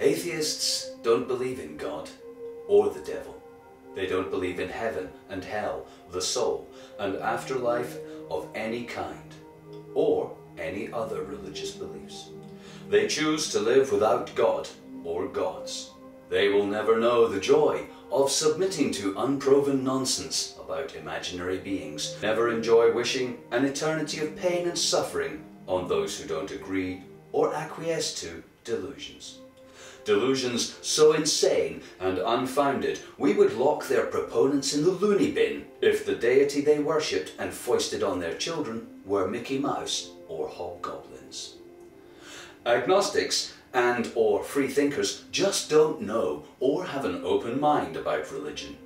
Atheists don't believe in God or the devil. They don't believe in heaven and hell, the soul, and afterlife of any kind, or any other religious beliefs. They choose to live without God or gods. They will never know the joy of submitting to unproven nonsense about imaginary beings, never enjoy wishing an eternity of pain and suffering on those who don't agree or acquiesce to delusions. Delusions so insane and unfounded, we would lock their proponents in the loony bin if the deity they worshipped and foisted on their children were Mickey Mouse or hobgoblins. Agnostics and or freethinkers just don't know or have an open mind about religion,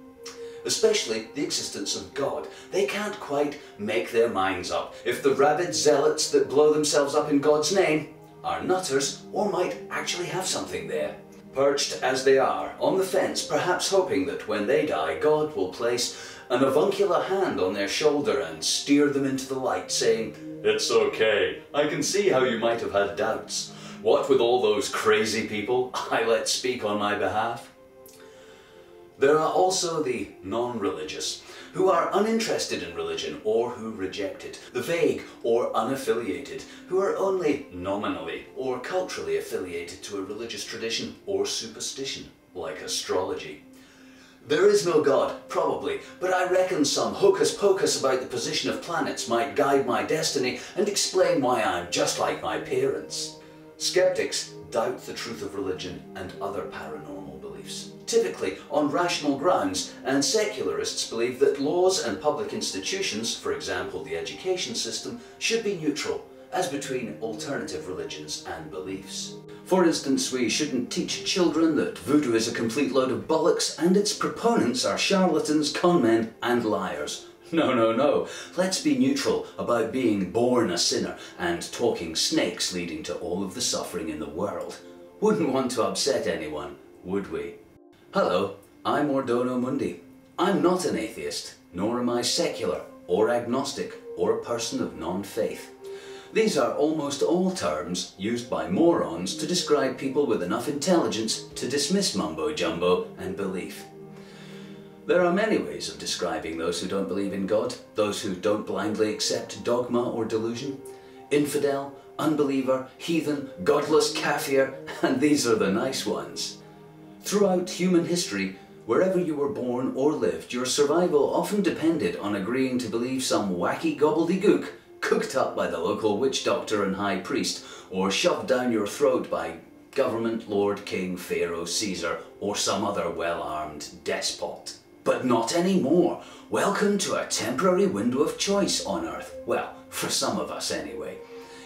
especially the existence of God. They can't quite make their minds up if the rabid zealots that blow themselves up in God's name are nutters or might actually have something there. Perched as they are on the fence, perhaps hoping that when they die, God will place an avuncular hand on their shoulder and steer them into the light, saying, "It's okay, I can see how you might have had doubts. What with all those crazy people I let speak on my behalf?" There are also the non-religious, who are uninterested in religion or who reject it, the vague or unaffiliated, who are only nominally or culturally affiliated to a religious tradition or superstition, like astrology. There is no God, probably, but I reckon some hocus-pocus about the position of planets might guide my destiny and explain why I'm just like my parents. Skeptics doubt the truth of religion and other paranormal beliefs, typically on rational grounds, and secularists believe that laws and public institutions, for example the education system, should be neutral, as between alternative religions and beliefs. For instance, we shouldn't teach children that voodoo is a complete load of bollocks and its proponents are charlatans, conmen and liars. No, no, no. Let's be neutral about being born a sinner and talking snakes leading to all of the suffering in the world. Wouldn't want to upset anyone, would we? Hello, I'm Ordono Mundi. I'm not an atheist, nor am I secular, or agnostic, or a person of non-faith. These are almost all terms used by morons to describe people with enough intelligence to dismiss mumbo-jumbo and belief. There are many ways of describing those who don't believe in God, those who don't blindly accept dogma or delusion. Infidel, unbeliever, heathen, godless kafir, and these are the nice ones. Throughout human history, wherever you were born or lived, your survival often depended on agreeing to believe some wacky gobbledygook cooked up by the local witch doctor and high priest, or shoved down your throat by government, lord, king, pharaoh, Caesar, or some other well-armed despot. But not anymore. Welcome to a temporary window of choice on Earth. Well, for some of us anyway.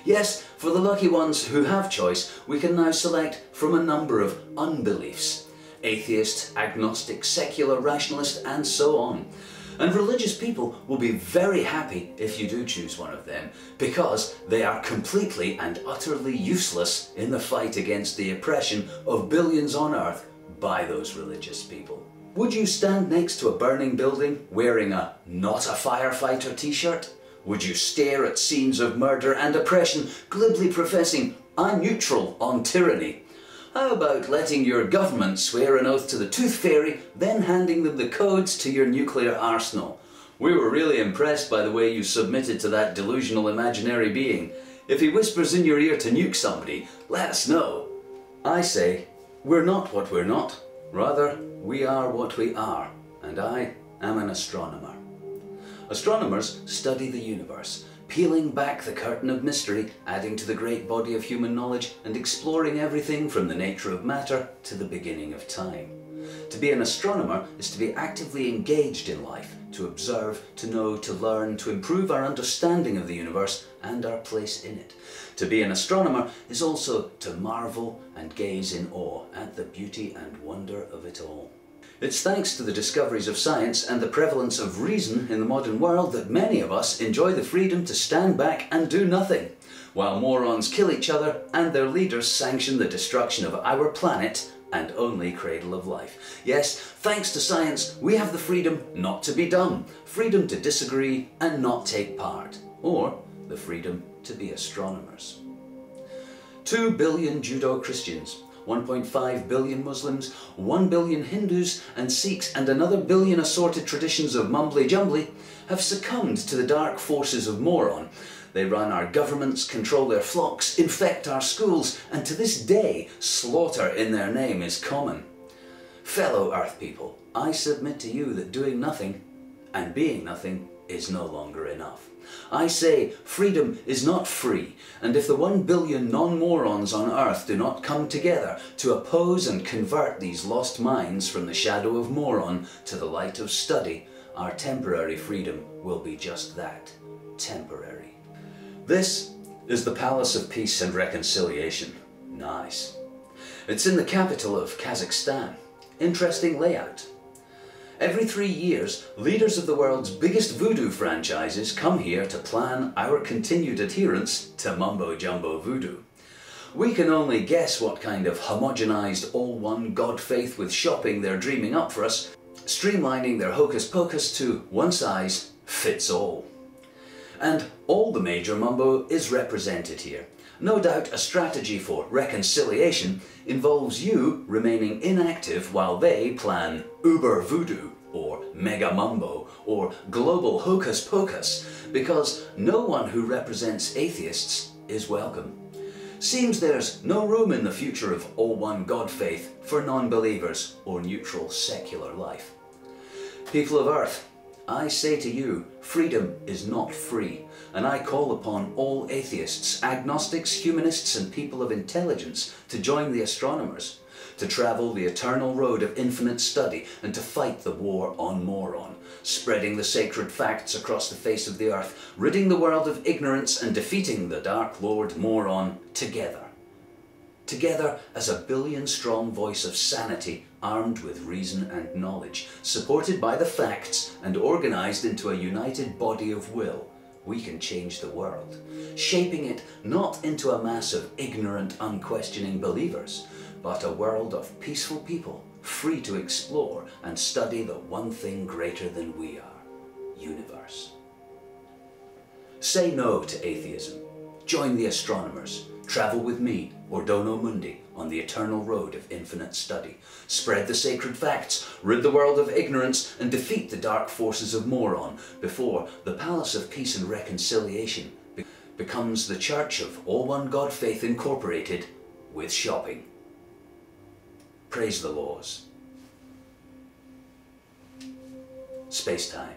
Yes, for the lucky ones who have choice, we can now select from a number of unbeliefs. Atheist, agnostic, secular, rationalist, and so on. And religious people will be very happy if you do choose one of them, because they are completely and utterly useless in the fight against the oppression of billions on Earth by those religious people. Would you stand next to a burning building wearing a "not a firefighter" t-shirt? Would you stare at scenes of murder and oppression, glibly professing, "I'm neutral on tyranny"? How about letting your government swear an oath to the Tooth Fairy, then handing them the codes to your nuclear arsenal? We were really impressed by the way you submitted to that delusional imaginary being. If he whispers in your ear to nuke somebody, let us know. I say, we're not what we're not. Rather, we are what we are, and I am an astronomer. Astronomers study the universe, peeling back the curtain of mystery, adding to the great body of human knowledge, and exploring everything from the nature of matter to the beginning of time. To be an astronomer is to be actively engaged in life, to observe, to know, to learn, to improve our understanding of the universe and our place in it. To be an astronomer is also to marvel and gaze in awe at the beauty and wonder of it all. It's thanks to the discoveries of science and the prevalence of reason in the modern world that many of us enjoy the freedom to stand back and do nothing, while morons kill each other and their leaders sanction the destruction of our planet and only cradle of life. Yes, thanks to science, we have the freedom not to be dumb, freedom to disagree and not take part, or the freedom to be astronomers. 2 billion Judo-Christians, 1.5 billion Muslims, 1 billion Hindus and Sikhs and another billion assorted traditions of mumbly-jumbly have succumbed to the dark forces of Moron. They run our governments, control their flocks, infect our schools, and to this day, slaughter in their name is common. Fellow Earth people, I submit to you that doing nothing and being nothing is no longer enough. I say freedom is not free, and if the 1 billion non-morons on Earth do not come together to oppose and convert these lost minds from the shadow of moron to the light of study, our temporary freedom will be just that, temporary. This is the Palace of Peace and Reconciliation. Nice. It's in the capital of Kazakhstan. Interesting layout. Every 3 years, leaders of the world's biggest voodoo franchises come here to plan our continued adherence to mumbo-jumbo voodoo. We can only guess what kind of homogenized all-one God faith with shopping they're dreaming up for us, streamlining their hocus-pocus to one size fits all. And all the major mumbo is represented here. No doubt a strategy for reconciliation involves you remaining inactive while they plan Uber Voodoo or Mega Mumbo or Global Hocus Pocus, because no one who represents atheists is welcome. Seems there's no room in the future of all-one God faith for non-believers or neutral secular life. People of Earth, I say to you, freedom is not free, and I call upon all atheists, agnostics, humanists and people of intelligence to join the astronomers, to travel the eternal road of infinite study and to fight the war on moron, spreading the sacred facts across the face of the earth, ridding the world of ignorance and defeating the Dark Lord Moron together. Together as a billion-strong voice of sanity, armed with reason and knowledge, supported by the facts and organized into a united body of will, we can change the world, shaping it not into a mass of ignorant, unquestioning believers, but a world of peaceful people, free to explore and study the one thing greater than we are, universe. Say no to atheism. Join the astronomers. Travel with me, Ordono Mundi, on the eternal road of infinite study. Spread the sacred facts, rid the world of ignorance, and defeat the dark forces of moron before the Palace of Peace and Reconciliation becomes the Church of All-One God Faith Incorporated with shopping. Praise the laws. Space-time.